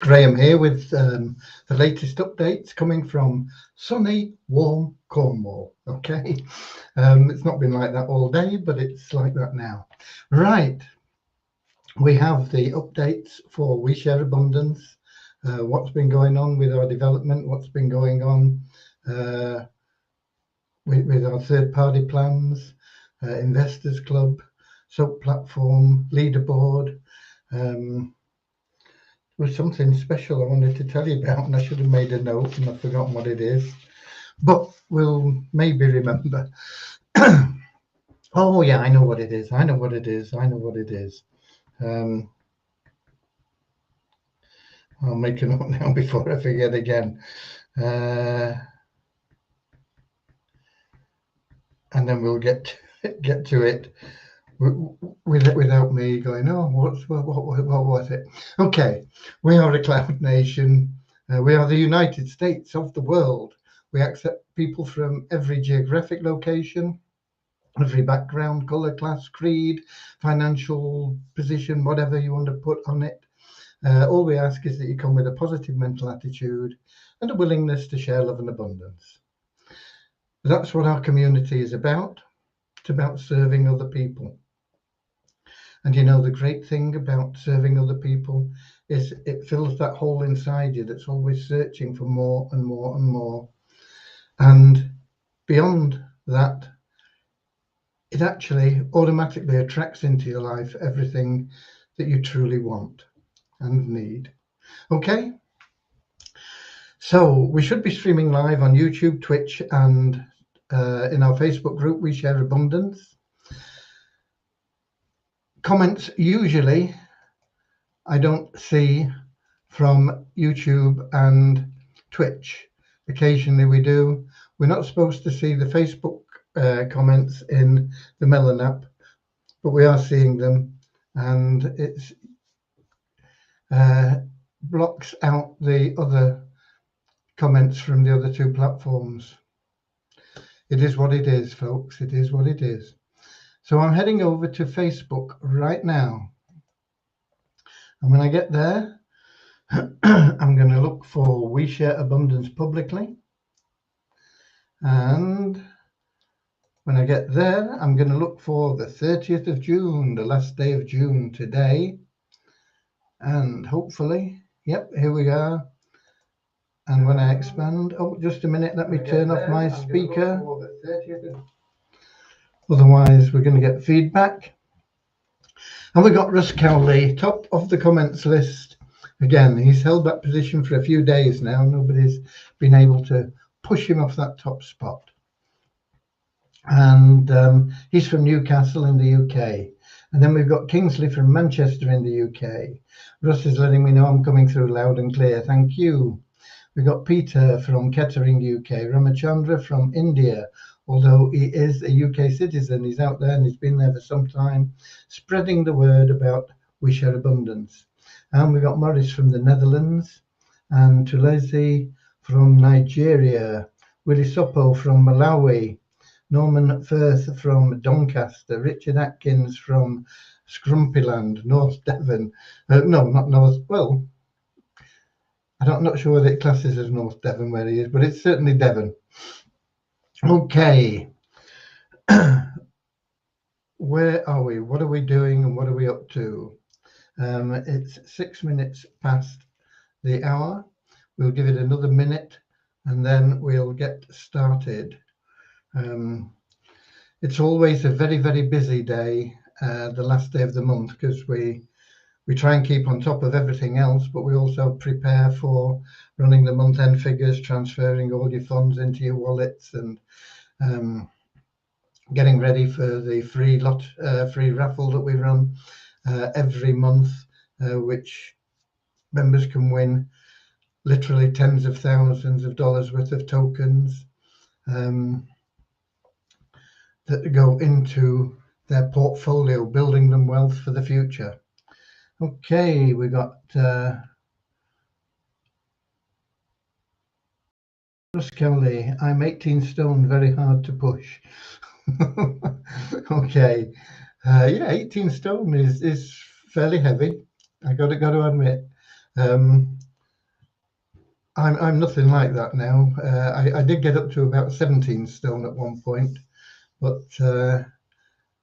Graham here with the latest updates coming from sunny, warm Cornwall. Okay, it's not been like that all day, but it's like that now. Right, we have the updates for We Share Abundance, what's been going on with our development, what's been going on with our third-party plans, Investors Club, SOAP platform, Leaderboard. Was something special I wanted to tell you about, and I should have made a note and I've forgotten what it is, but we'll maybe remember. Oh yeah, I know what it is. I'll make a note now before I forget again. And then we'll get to it without me going, oh, what was it? Okay, we are a cloud nation. We are the United States of the world. We accept people from every geographic location, every background, color, class, creed, financial position, whatever you want to put on it. All we ask is that you come with a positive mental attitude and a willingness to share love and abundance. That's what our community is about. It's about serving other people. And you know, the great thing about serving other people is it fills that hole inside you that's always searching for more and more and more. And beyond that, it actually automatically attracts into your life everything that you truly want and need. Okay? So we should be streaming live on YouTube, Twitch, and in our Facebook group, We Share Abundance. Comments usually I don't see from YouTube and Twitch. Occasionally we do. We're not supposed to see the Facebook comments in the Melon app, but we are seeing them, and it blocks out the other comments from the other two platforms. It is what it is, folks. It is what it is. So I'm heading over to Facebook right now. And when I get there, I'm going to look for We Share Abundance publicly. And when I get there, I'm going to look for the 30th of June, the last day of June today. And hopefully, yep, here we are. And when I expand, oh, just a minute, let me turn off my speaker. Otherwise, we're going to get feedback. And we got Russ Cowley, top of the comments list. Again, he's held that position for a few days now. Nobody's been able to push him off that top spot. And he's from Newcastle in the UK. And then we've got Kingsley from Manchester in the UK. Russ is letting me know I'm coming through loud and clear. Thank you. We've got Peter from Kettering, UK. Ramachandra from India. Although he is a UK citizen, he's out there and he's been there for some time, spreading the word about We Share Abundance. And we got Morris from the Netherlands, and Tulesi from Nigeria, Willie Sopo from Malawi, Norman Firth from Doncaster, Richard Atkins from Scrumpyland, North Devon. No, not North, well, I'm not sure whether it classes as North Devon where he is, but it's certainly Devon. Okay, where are we? What are we doing and what are we up to? It's 6 minutes past the hour. We'll give it another minute and then we'll get started. It's always a very, very busy day, the last day of the month, because we try and keep on top of everything else, but we also prepare for running the month-end figures, transferring all your funds into your wallets, and getting ready for the free raffle that we run every month, which members can win literally tens of thousands of dollars worth of tokens that go into their portfolio, building them wealth for the future. Okay, we got Russ Kelly. I'm 18 stone, very hard to push. Okay, yeah, 18 stone is fairly heavy. I got to admit. I'm nothing like that now. I did get up to about 17 stone at one point, but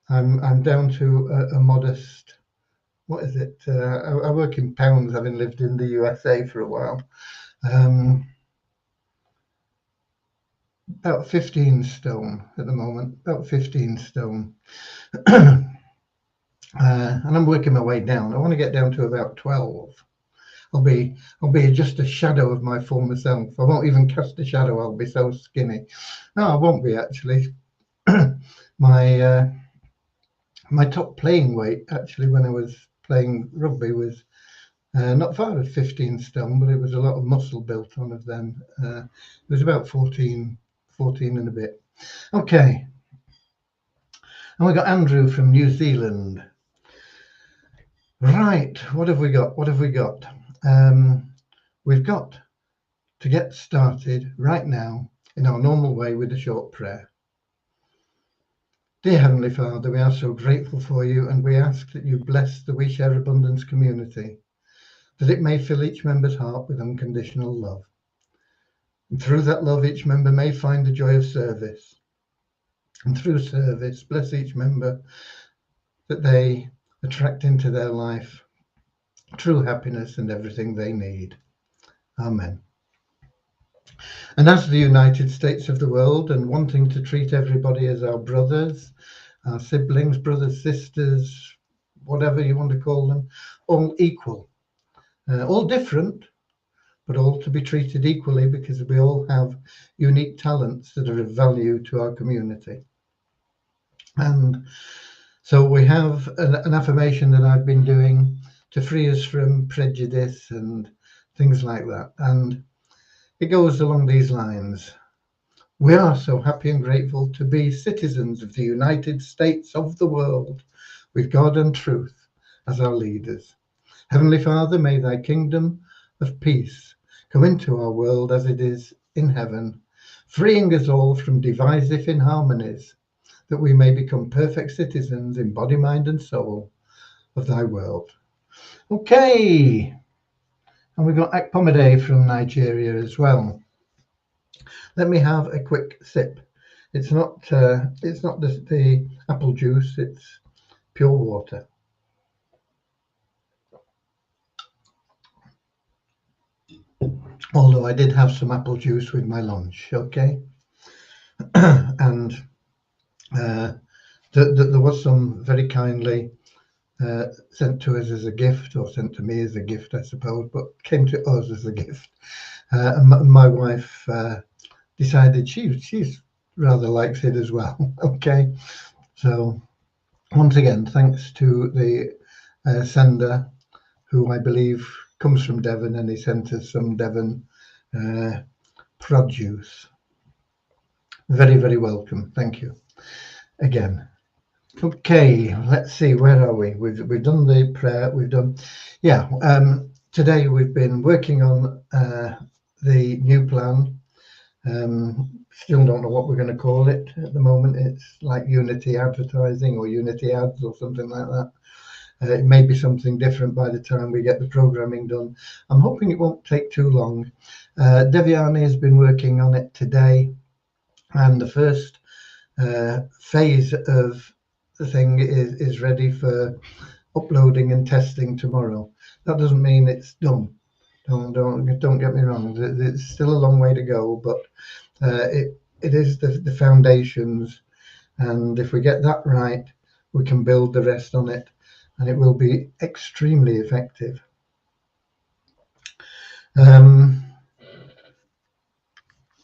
I'm down to a modest. What is it? I work in pounds, having lived in the USA for a while. About 15 stone at the moment. About 15 stone. And I'm working my way down. I want to get down to about 12. I'll be just a shadow of my former self. I won't even cast a shadow. I'll be so skinny. No, I won't be actually. my my top playing weight actually when I was playing rugby was not far off 15 stone, but it was a lot of muscle built on of them. It was about 14 and a bit. Okay. And we got Andrew from New Zealand. Right, what have we got? We've got to get started right now in our normal way with a short prayer. Dear Heavenly Father, we are so grateful for you, and we ask that you bless the We Share Abundance community, that it may fill each member's heart with unconditional love. And through that love, each member may find the joy of service. And through service, bless each member that they attract into their life true happiness and everything they need. Amen. And as the United States of the world, and wanting to treat everybody as our brothers, our siblings, brothers, sisters, whatever you want to call them, all equal, all different, but all to be treated equally because we all have unique talents that are of value to our community. And so we have an affirmation that I've been doing to free us from prejudice and things like that. And it goes along these lines. We are so happy and grateful to be citizens of the United States of the world, with God and truth as our leaders. Heavenly Father, may thy kingdom of peace come into our world as it is in heaven, freeing us all from divisive inharmonies, that we may become perfect citizens in body, mind, and soul of thy world. Okay. And we've got Pomade from Nigeria as well. Let me have a quick sip. It's not the apple juice, it's pure water. Although I did have some apple juice with my lunch, okay? And there was some very kindly sent to us as a gift, or sent to me as a gift, I suppose, but came to us as a gift. And my wife decided she's rather likes it as well. Okay, so once again, thanks to the sender, who I believe comes from Devon, and he sent us some Devon produce. Very, very welcome. Thank you again. Okay, let's see, where are we? We've done the prayer. We've done, yeah. Today we've been working on the new plan. Still don't know what we're going to call it at the moment. It's like Unity Advertising or Unity Ads or something like that. It may be something different by the time we get the programming done. I'm hoping it won't take too long. Devyani has been working on it today, and the first phase of the thing is ready for uploading and testing tomorrow. That doesn't mean it's done. Don't get me wrong. It's still a long way to go, but it is the foundations, and if we get that right, we can build the rest on it, and it will be extremely effective.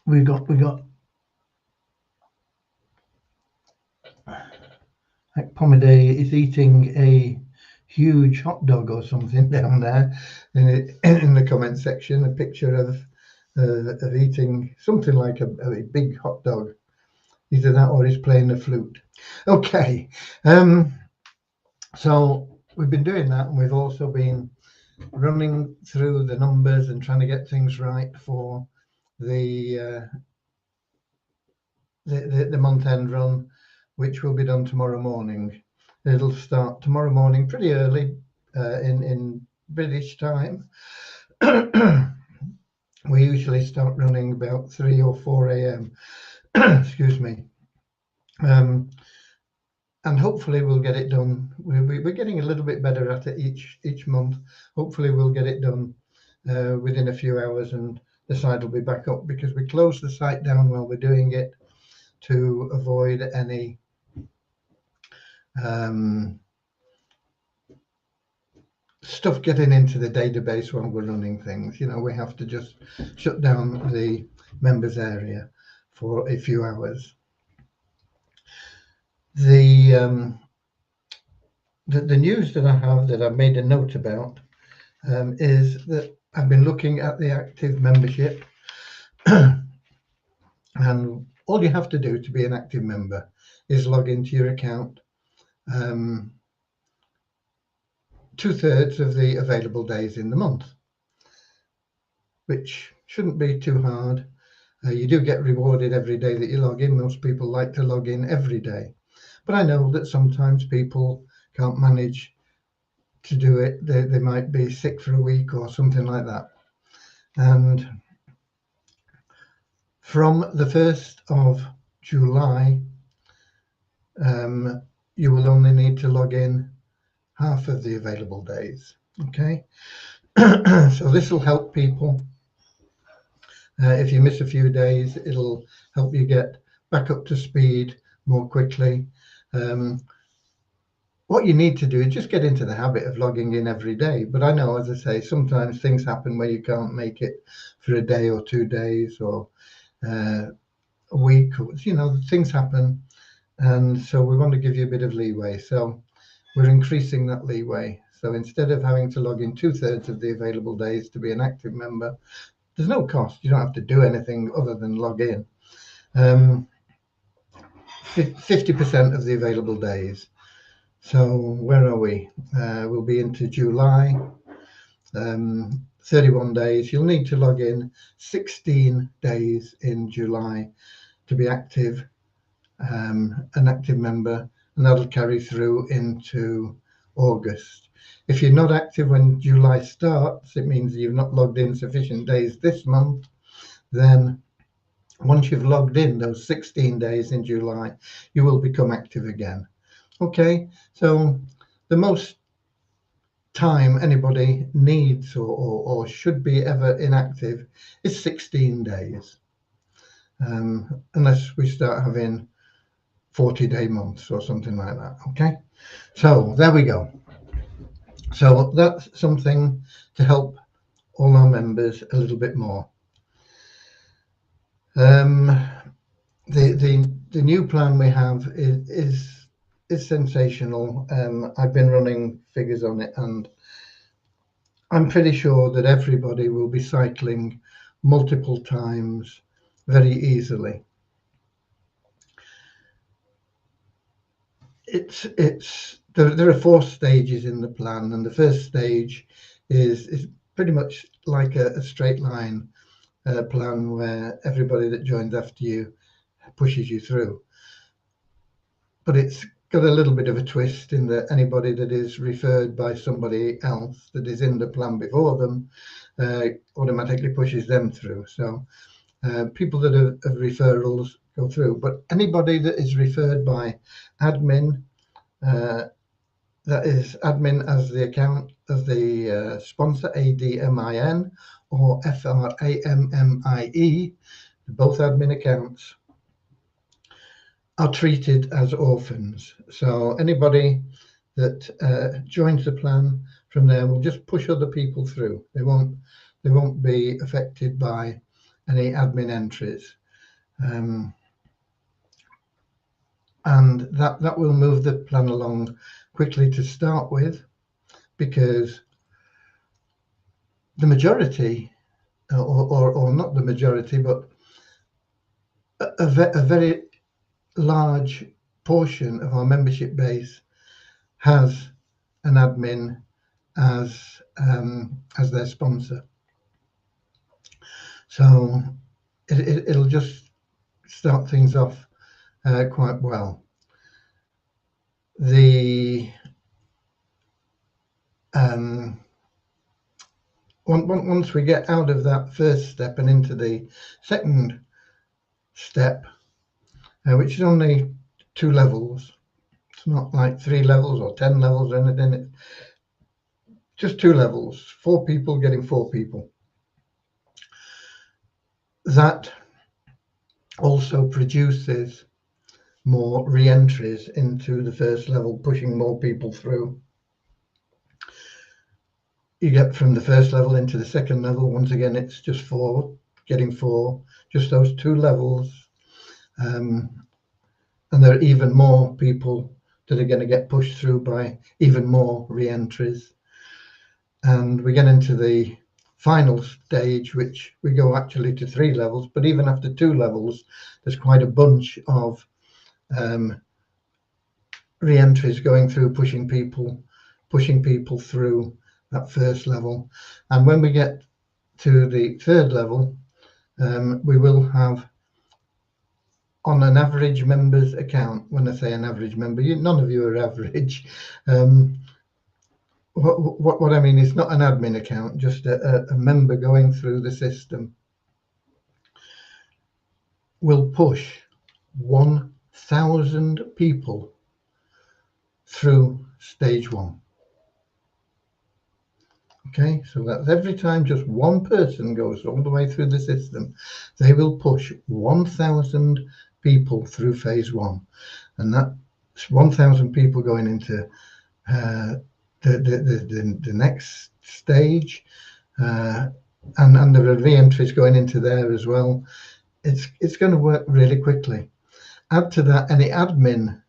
We got like Pomade is eating a huge hot dog or something down there in the comment section. A picture of eating something like a big hot dog. Either that or he's playing the flute. Okay, so we've been doing that, and we've also been running through the numbers and trying to get things right for the month-end run, which will be done tomorrow morning. It'll start tomorrow morning pretty early in British time. We usually start running about 3 or 4 a.m. Excuse me. And hopefully we'll get it done. We're getting a little bit better at it each month. Hopefully we'll get it done within a few hours, and the site will be back up, because we close the site down while we're doing it to avoid any stuff getting into the database while we're running things. You know, we have to just shut down the members area for a few hours. The news that I have, that I made a note about, is that I've been looking at the active membership, and all you have to do to be an active member is log into your account 2/3 of the available days in the month, which shouldn't be too hard. You do get rewarded every day that you log in. Most people like to log in every day, but I know that sometimes people can't manage to do it. They might be sick for a week or something like that. And from the 1st of July, you will only need to log in half of the available days. Okay, so this will help people. If you miss a few days, it'll help you get back up to speed more quickly. What you need to do is just get into the habit of logging in every day. But I know, as I say, sometimes things happen where you can't make it for a day or 2 days or a week. You know, things happen. And so we want to give you a bit of leeway. So we're increasing that leeway. So instead of having to log in 2/3 of the available days to be an active member, there's no cost. You don't have to do anything other than log in. 50% of the available days. So where are we? We'll be into July. 31 days. You'll need to log in 16 days in July to be active, an active member, and that'll carry through into August. If you're not active when July starts, it means you've not logged in sufficient days this month. Then once you've logged in those 16 days in July, you will become active again. Okay, so the most time anybody needs or should be ever inactive is 16 days, unless we start having 40-day months or something like that. Okay, so there we go. So that's something to help all our members a little bit more. The new plan we have is sensational. I've been running figures on it, and I'm pretty sure that everybody will be cycling multiple times very easily. There are 4 stages in the plan, and the first stage is pretty much like a straight line plan where everybody that joins after you pushes you through. But it's got a little bit of a twist in that anybody that is referred by somebody else that is in the plan before them automatically pushes them through. So people that have referrals go through, but anybody that is referred by admin, that is admin as the account, as the sponsor, ADMIN, or FRAMMIE, both admin accounts, are treated as orphans. So anybody that joins the plan from there will just push other people through. They won't be affected by any admin entries, and that will move the plan along quickly to start with, because the majority, or not the majority, but a very large portion of our membership base has an admin as their sponsor. So it'll just start things off quite well. once we get out of that first step and into the second step, which is only 2 levels, it's not like 3 levels or 10 levels or anything, it's just 2 levels, 4 people getting 4 people. That also produces more re-entries into the first level, pushing more people through. You get from the first level into the second level, once again it's just 4 getting 4, just those 2 levels, and there are even more people that are going to get pushed through by even more re-entries. And we get into the final stage, which we go actually to 3 levels, but even after 2 levels there's quite a bunch of re-entries going through, pushing people through that first level. And when we get to the 3rd level, we will have, on an average member's account, when I say an average member, none of you are average. What I mean is not an admin account, just a member going through the system will push 1,000 people through stage 1. Okay, so that's every time just one person goes all the way through the system, they will push 1,000 people through phase 1, and that's 1,000 people going into the next stage, and there are re-entries going into there as well. It's going to work really quickly. Add to that any admin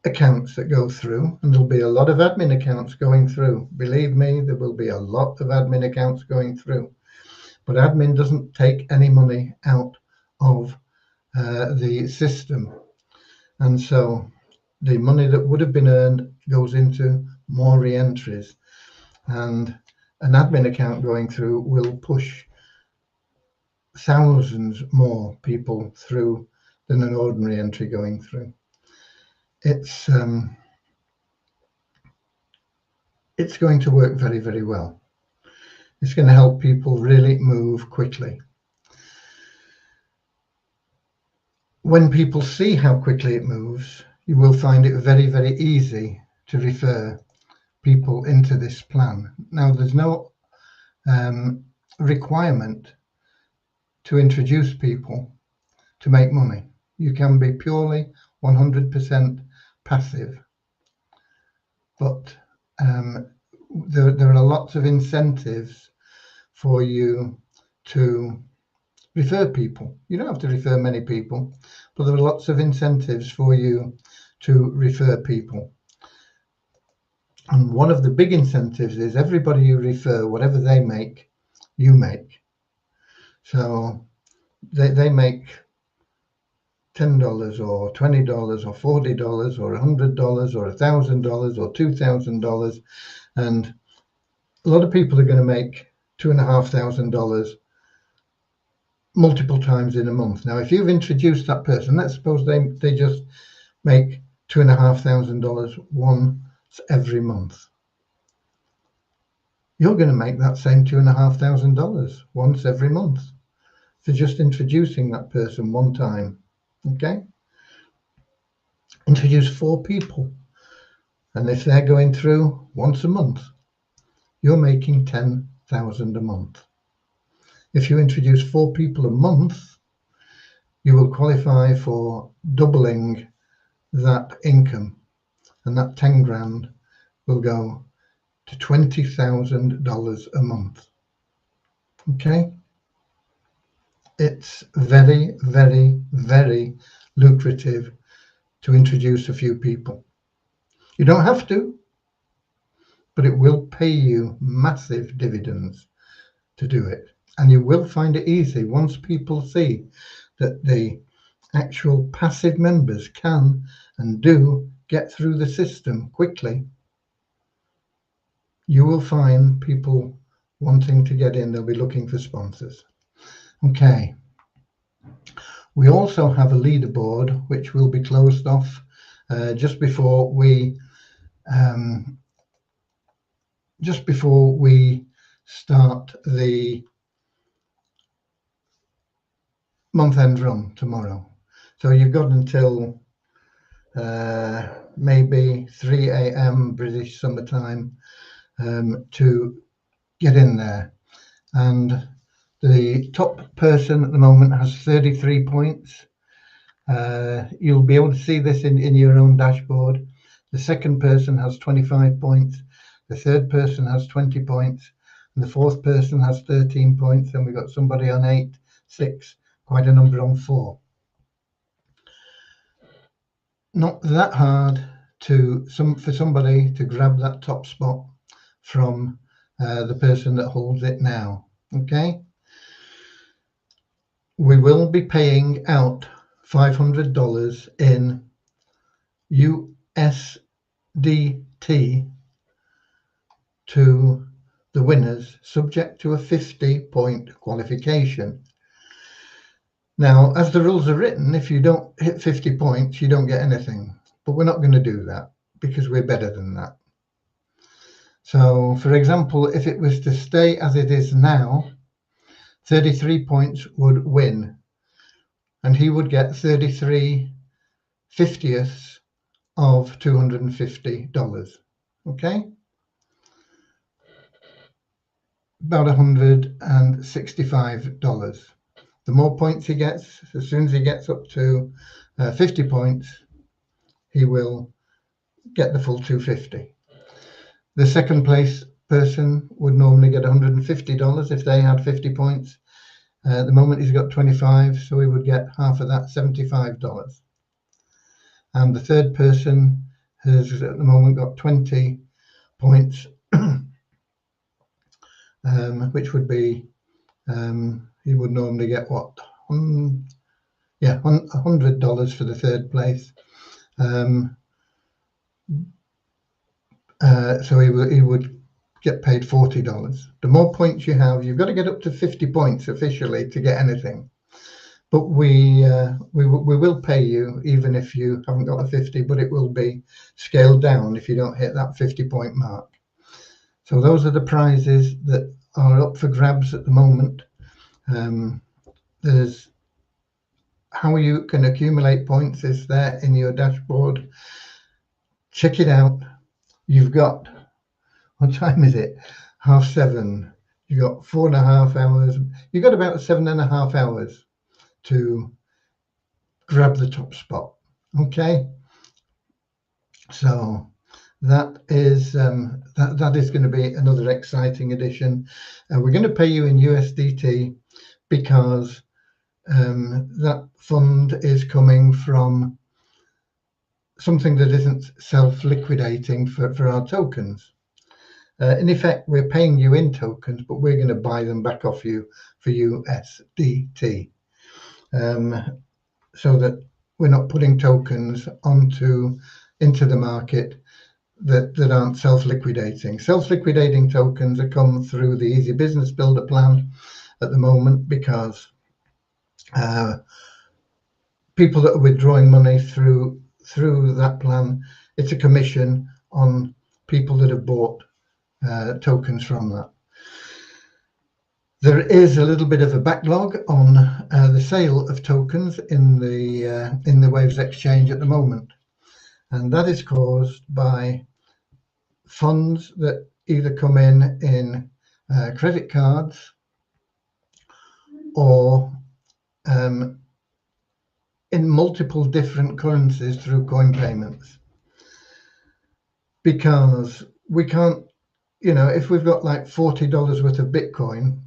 accounts that go through, and there'll be a lot of admin accounts going through. Believe me, there will be a lot of admin accounts going through, but admin doesn't take any money out of the system, and so the money that would have been earned goes into more re-entries, and an admin account going through will push thousands more people through than an ordinary entry going through. It's going to work very, very well. It's going to help people really move quickly. When people see how quickly it moves, you will find it very, very easy to refer people into this plan. Now, there's no requirement to introduce people to make money. You can be purely 100% passive, but there are lots of incentives for you to refer people. You don't have to refer many people, but there are lots of incentives for you to refer people. And one of the big incentives is everybody you refer, whatever they make, you make. So they make $10 or $20 or $40 or $100 or $1,000 or $2,000, and a lot of people are going to make $2,500 multiple times in a month. Now, if you've introduced that person, let's suppose they just make $2,500 once every month. You're going to make that same $2,500 once every month for just introducing that person one time. Okay? Introduce 4 people, and if they're going through once a month, you're making $10,000 a month. If you introduce 4 people a month, you will qualify for doubling that income, and that 10 grand will go to $20,000 a month. Okay? It's very, very, very lucrative to introduce a few people. You don't have to, but it will pay you massive dividends to do it. And you will find it easy once people see that the actual passive members can and do get through the system quickly. You will find people wanting to get in. They'll be looking for sponsors. Okay. We also have a leaderboard which will be closed off just before we start the month-end run tomorrow. So you've got until maybe 3 a.m. British summertime to get in there. And the top person at the moment has 33 points. You'll be able to see this in your own dashboard. The second person has 25 points. The third person has 20 points. And the fourth person has 13 points. And we've got somebody on 8, 6, quite a number on 4. Not that hard for somebody to grab that top spot from the person that holds it now. Okay, we will be paying out $500 in USDT to the winners, subject to a 50-point qualification. Now, as the rules are written, if you don't hit 50 points, you don't get anything. But we're not going to do that because we're better than that. So, for example, if it was to stay as it is now, 33 points would win. And he would get 33/50ths of $250. Okay? About $165. The more points he gets, as soon as he gets up to 50 points, he will get the full 250. The second place person would normally get $150 if they had 50 points. At the moment he's got 25, so he would get half of that, $75. And the third person has at the moment got 20 points, which would be, he would normally get what? Yeah, $100 for the third place. So he would get paid $40. The more points you have, you've got to get up to 50 points officially to get anything. But we will pay you even if you haven't got a 50, but it will be scaled down if you don't hit that 50-point mark. So those are the prizes that are up for grabs at the moment. There's how you can accumulate points is there in your dashboard. Check it out. You've got, what time is it? 7:30. You've got 4.5 hours. You've got about 7.5 hours to grab the top spot. Okay, so that is that is going to be another exciting addition. We're going to pay you in USDT because that fund is coming from something that isn't self-liquidating for our tokens. In effect, we're paying you in tokens, but we're going to buy them back off you for USDT. So that we're not putting tokens into the market that aren't self-liquidating. Self-liquidating tokens are come through the Easy Business Builder plan at the moment because people that are withdrawing money through that plan, it's a commission on people that have bought tokens from that. There is a little bit of a backlog on the sale of tokens in the Waves exchange at the moment, and that is caused by funds that either come in credit cards or in multiple different currencies through coin payments. Because we can't, if we've got like $40 worth of Bitcoin,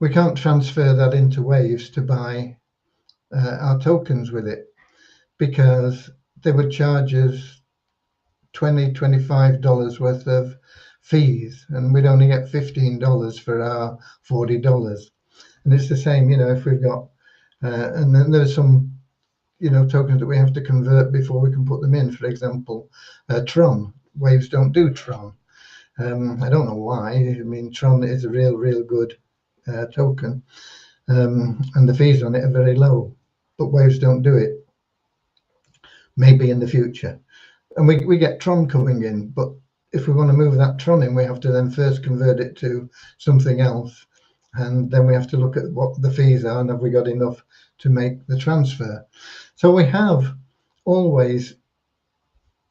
we can't transfer that into Waves to buy our tokens with it because they would charge us $20, $25 worth of fees, and we'd only get $15 for our $40. And it's the same, if we've got, and then there's some, tokens that we have to convert before we can put them in. For example, Tron. Waves don't do Tron. I don't know why. I mean, Tron is a real good token, and the fees on it are very low, but Waves don't do it. Maybe in the future. And we get Tron coming in, but if we want to move that Tron in, we have to then first convert it to something else, and then we have to look at what the fees are and have we got enough to make the transfer. So we have always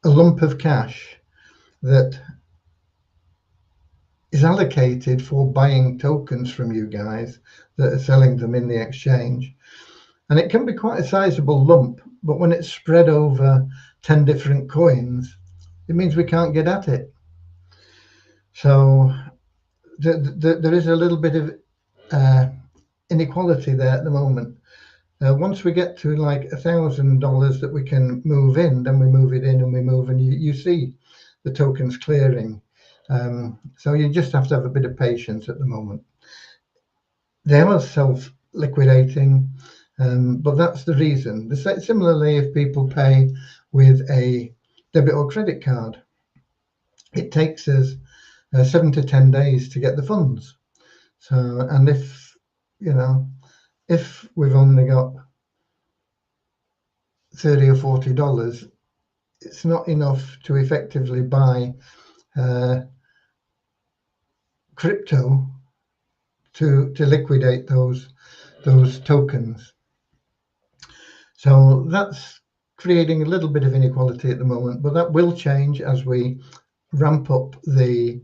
a lump of cash that is allocated for buying tokens from you guys that are selling them in the exchange. And it can be quite a sizable lump, but when it's spread over 10 different coins, it means we can't get at it. So there is a little bit of inequality there at the moment. Once we get to like $1,000 that we can move in, then we move it in and we move, and you see the tokens clearing. So you just have to have a bit of patience at the moment. They are self-liquidating, but that's the reason. Similarly, if people pay with a debit or credit card, it takes us 7 to 10 days to get the funds. So, and if we've only got $30 or $40, it's not enough to effectively buy crypto to liquidate those tokens. So that's creating a little bit of inequality at the moment, but that will change as we ramp up the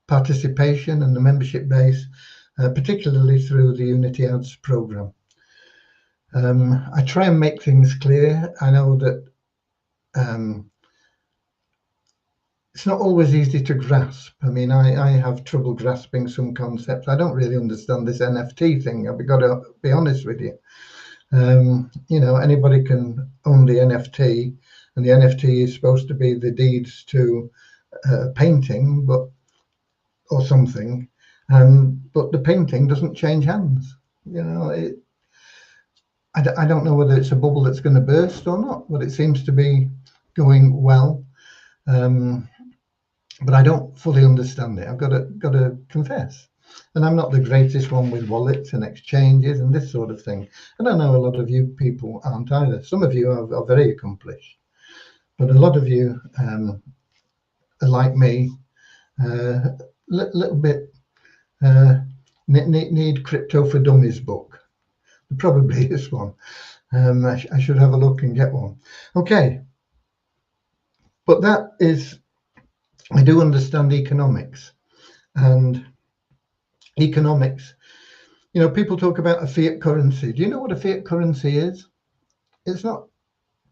participation and the membership base, particularly through the Unity Ads program. I try and make things clear. I know that it's not always easy to grasp. I mean, I have trouble grasping some concepts. I don't really understand this NFT thing. I've got to be honest with you. Anybody can own the NFT, and the NFT is supposed to be the deeds to a painting, or something, but the painting doesn't change hands. I don't know whether it's a bubble that's going to burst or not, but it seems to be going well. But I don't fully understand it. I've got to confess. And I'm not the greatest one with wallets and exchanges and this sort of thing. And I know a lot of you people aren't either. Some of you are very accomplished, but a lot of you are like me, little bit need Crypto for Dummies book. There probably is one. I should have a look and get one. Okay, but that is, I do understand economics, and economics, people talk about a fiat currency. Do you know what a fiat currency is? It's not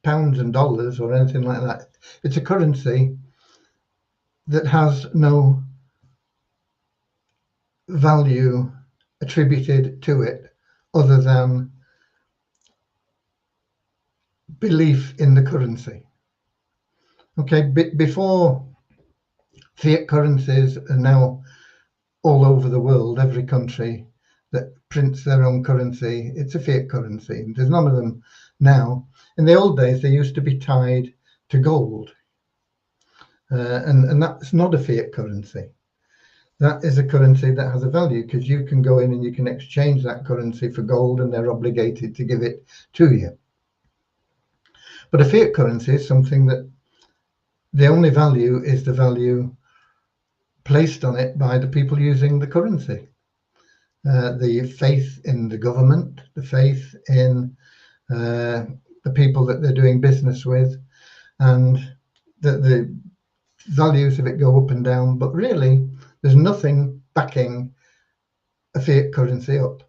pounds and dollars or anything like that. It's a currency that has no value attributed to it other than belief in the currency. Okay, before, fiat currencies are now all over the world. Every country that prints their own currency, it's a fiat currency. There's none of them now. In the old days, they used to be tied to gold, and that's not a fiat currency. That is a currency that has a value, because you can go in and you can exchange that currency for gold, and they're obligated to give it to you. But a fiat currency is something that the only value is the value placed on it by the people using the currency. The faith in the government, the faith in the people that they're doing business with, and the values of it go up and down. But really, there's nothing backing a fiat currency up.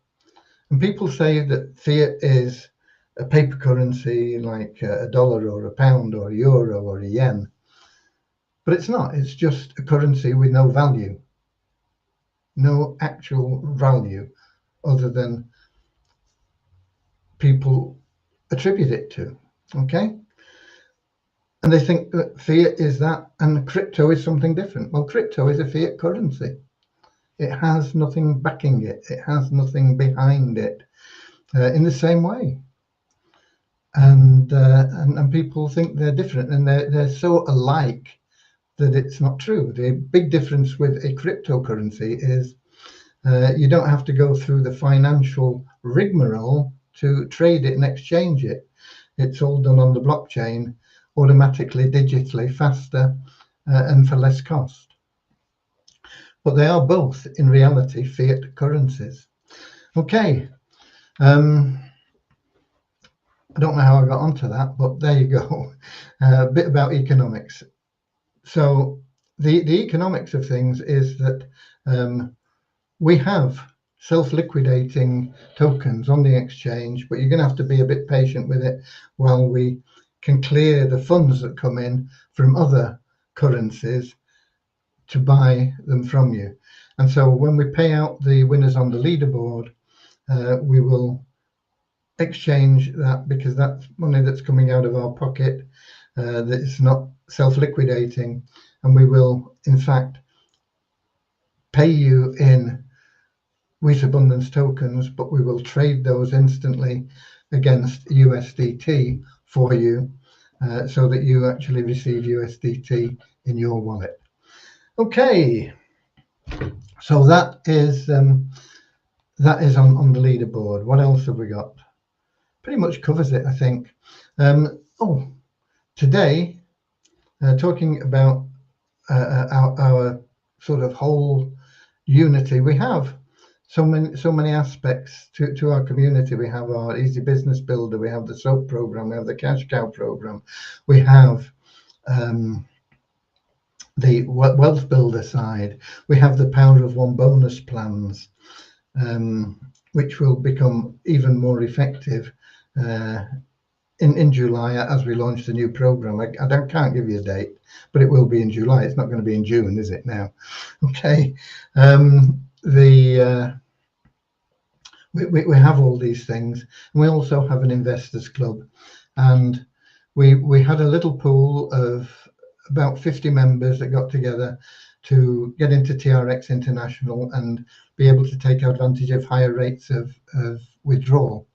And people say that fiat is a paper currency like a dollar or a pound or a euro or a yen. But it's not. It's just a currency with no value, no actual value other than people attribute it to. Okay? And they think that fiat is that, and crypto is something different. Well, crypto is a fiat currency. It has nothing backing it. It has nothing behind it in the same way. And people think they're different, and they're so alike that it's not true. The big difference with a cryptocurrency is you don't have to go through the financial rigmarole to trade it and exchange it. It's all done on the blockchain, automatically, digitally, faster, and for less cost. But they are both, in reality, fiat currencies. Okay. I don't know how I got onto that, but there you go. A bit about economics. So the economics of things is that we have self-liquidating tokens on the exchange, but you're going to have to be a bit patient with it while we can clear the funds that come in from other currencies to buy them from you. And so when we pay out the winners on the leaderboard, we will exchange that, because that's money that's coming out of our pocket, that is not self-liquidating, and we will in fact pay you in Fiat Abundance tokens, but we will trade those instantly against USDT for you, so that you actually receive USDT in your wallet. Okay, so that is on the leaderboard. What else have we got? Pretty much covers it, I think. Today, talking about our sort of whole unity, we have so many aspects to our community. We have our Easy Business Builder, we have the soap program, we have the cash cow program, we have the wealth builder side, we have the power of one bonus plans, which will become even more effective in July as we launch the new program. I can't give you a date, but it will be in July. It's not going to be in June, is it now? Okay. We have all these things. We also have an investors club, and we had a little pool of about 50 members that got together to get into TRX International and be able to take advantage of higher rates of withdrawal,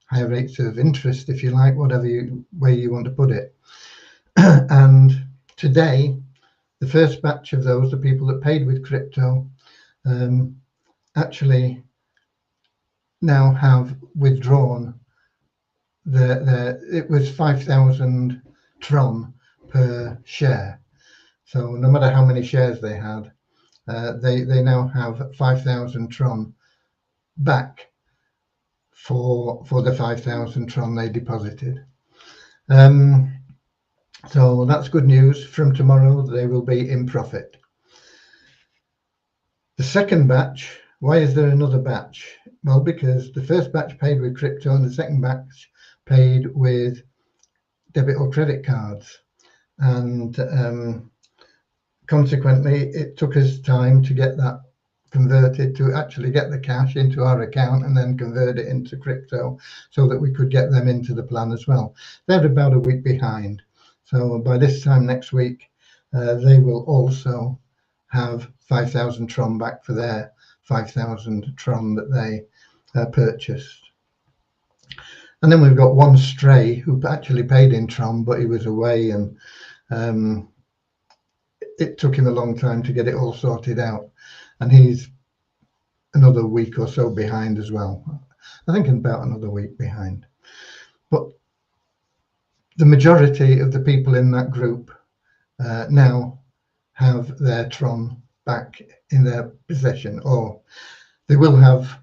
higher rates of interest, if you like, whatever way you want to put it. And today, the first batch of those, the people that paid with crypto, actually now have withdrawn it was 5,000 Tron per share. So no matter how many shares they had, they now have 5,000 Tron back for the 5,000 Tron they deposited. So that's good news. From tomorrow, they will be in profit. The second batch, why is there another batch? Well, because the first batch paid with crypto and the second batch paid with debit or credit cards. And consequently, it took us time to get that converted, to actually get the cash into our account and then convert it into crypto so that we could get them into the plan as well. They're about a week behind. So by this time next week, they will also have 5,000 Tron back for their 5,000 Tron that they purchased. And then we've got one stray who actually paid in Tron, but he was away, and it took him a long time to get it all sorted out. And he's another week or so behind as well. I think about another week behind. But the majority of the people in that group now have their Tron back in their possession, or they will have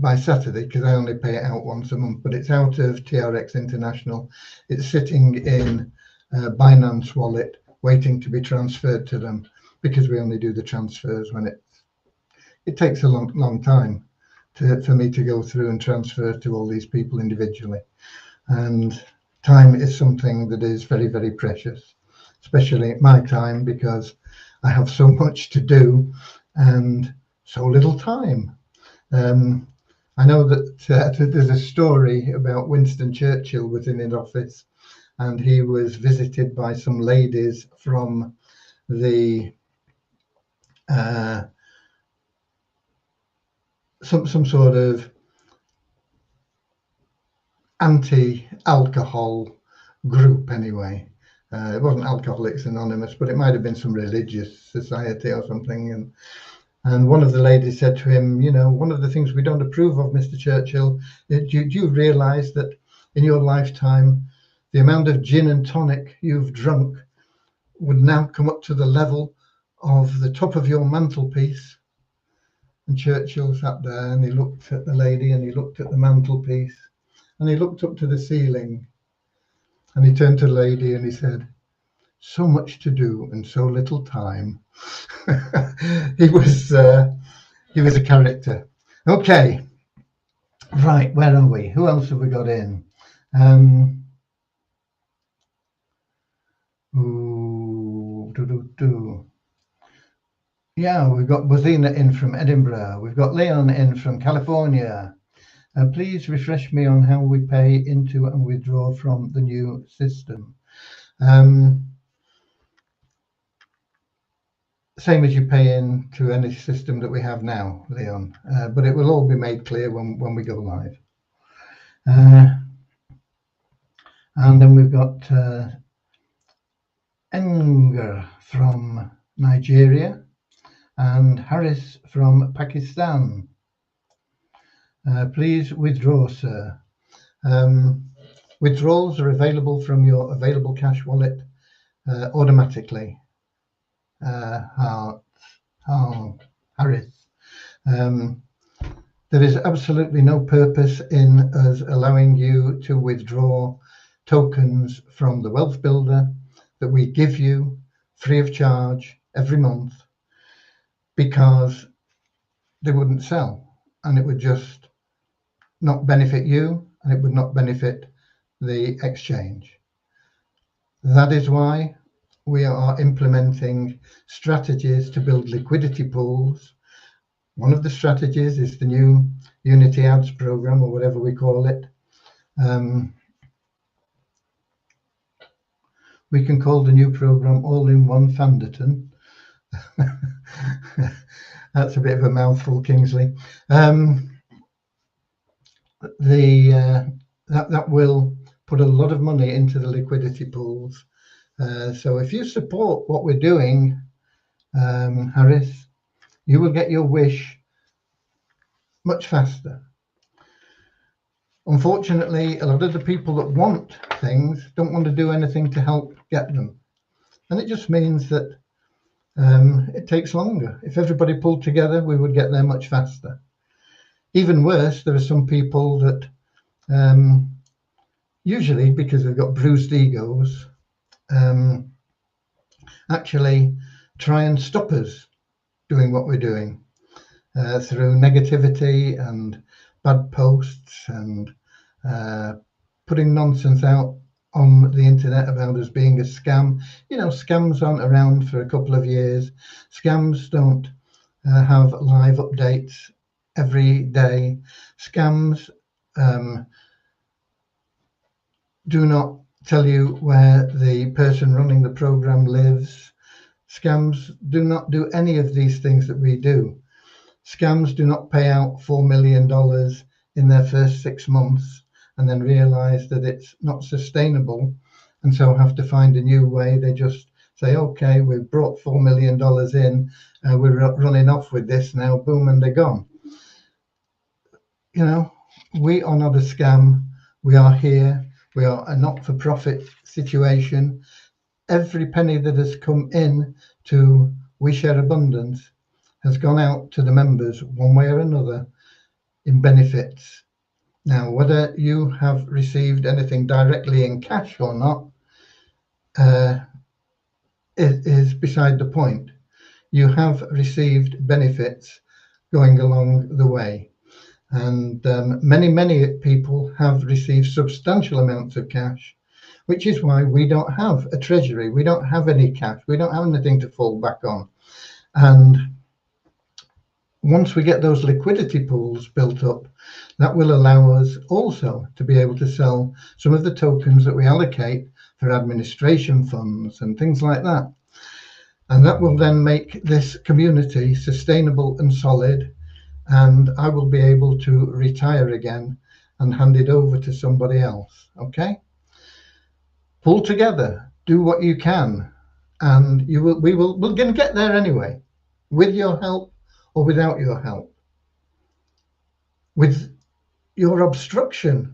by Saturday, because I only pay it out once a month, but it's out of TRX International. It's sitting in Binance wallet waiting to be transferred to them, because we only do the transfers when it takes a long time for me to go through and transfer to all these people individually. And time is something that is very, very precious, especially my time, because I have so much to do and so little time. I know that there's a story about Winston Churchill within his office, and he was visited by some ladies from the some sort of anti-alcohol group anyway. It wasn't Alcoholics Anonymous, but it might have been some religious society or something. And one of the ladies said to him, you know, one of the things we don't approve of, Mr. Churchill, do you realize that in your lifetime, the amount of gin and tonic you've drunk would now come up to the level of the top of your mantelpiece. And Churchill sat there and he looked at the lady and he looked at the mantelpiece and he looked up to the ceiling and he turned to the lady and he said, "So much to do and so little time." He was a character. Okay, right, where are we? Who else have we got in? Yeah, we've got Bozina in from Edinburgh. We've got Leon in from California. Please refresh me on how we pay into and withdraw from the new system. Same as you pay into any system that we have now, Leon, but it will all be made clear when we go live. And then we've got Enger from Nigeria and Harris from Pakistan. Please withdraw, sir. Withdrawals are available from your available cash wallet automatically. Harris. There is absolutely no purpose in us allowing you to withdraw tokens from the Wealth Builder that we give you free of charge every month, because they wouldn't sell and it would just not benefit you and it would not benefit the exchange. That is why we are implementing strategies to build liquidity pools. One of the strategies is the new Unity Ads program, or whatever we call it. We can call the new program All-in-One Fanderton. That's a bit of a mouthful, Kingsley. That will put a lot of money into the liquidity pools. So if you support what we're doing, Harris, you will get your wish much faster. Unfortunately, a lot of the people that want things don't want to do anything to help get them. And it just means that it takes longer. If everybody pulled together, we would get there much faster. Even worse, there are some people that usually, because they've got bruised egos, actually try and stop us doing what we're doing through negativity and bad posts and putting nonsense out on the internet about us being a scam. You know, scams aren't around for a couple of years. Scams don't have live updates every day. Scams do not tell you where the person running the program lives. Scams do not do any of these things that we do. Scams do not pay out $4 million in their first 6 months and then realize that it's not sustainable and so have to find a new way. They just say, okay, we've brought $4 million in, we're running off with this now, boom, and they're gone. You know, we are not a scam. We are here. We are a not-for-profit situation. Every penny that has come in to We Share Abundance has gone out to the members one way or another in benefits. Now, whether you have received anything directly in cash or not is beside the point. You have received benefits going along the way. And many people have received substantial amounts of cash, which is why we don't have a treasury. We don't have any cash. We don't have anything to fall back on. And once we get those liquidity pools built up, that will allow us also to be able to sell some of the tokens that we allocate for administration funds and things like that. And that will then make this community sustainable and solid. And I will be able to retire again and hand it over to somebody else. Okay? Pull together, do what you can, and we're going to get there anyway, with your help or without your help, with your obstruction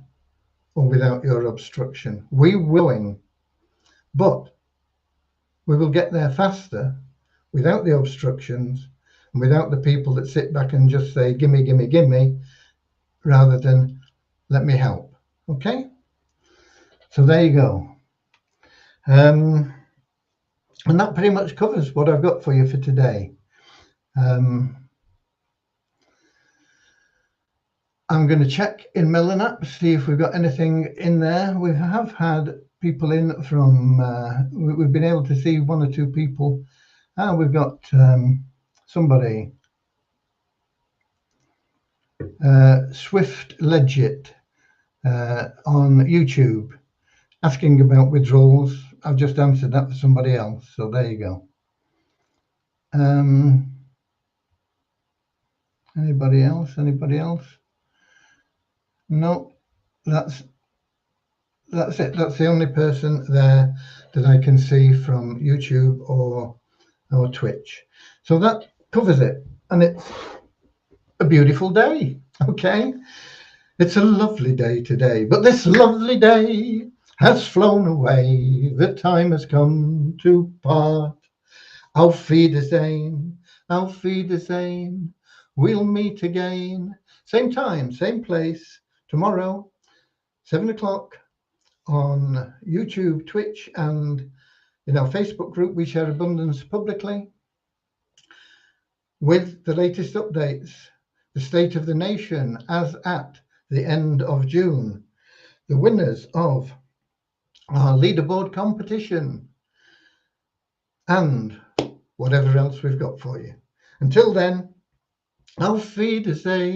or without your obstruction. We will win, but we will get there faster without the obstructions and without the people that sit back and just say, gimme, gimme, gimme, rather than let me help. Okay? So there you go. And that pretty much covers what I've got for you for today. I'm going to check in Melon app, see if we've got anything in there. We have had people in from, we've been able to see one or two people. We've got somebody, Swift Legit on YouTube, asking about withdrawals. I've just answered that for somebody else, so there you go. Anybody else? No, that's it. That's the only person there that I can see from YouTube or Twitch. So that covers it, and it's a beautiful day. Okay, it's a lovely day today, but this lovely day has flown away. The time has come to part. Auf Wiedersehen, auf Wiedersehen. We'll meet again, same time, same place, tomorrow, 7 o'clock on YouTube, Twitch, and in our Facebook group, We Share Abundance Publicly, with the latest updates, the state of the nation as at the end of June, the winners of our leaderboard competition, and whatever else we've got for you. Until then, auf Wiedersehen.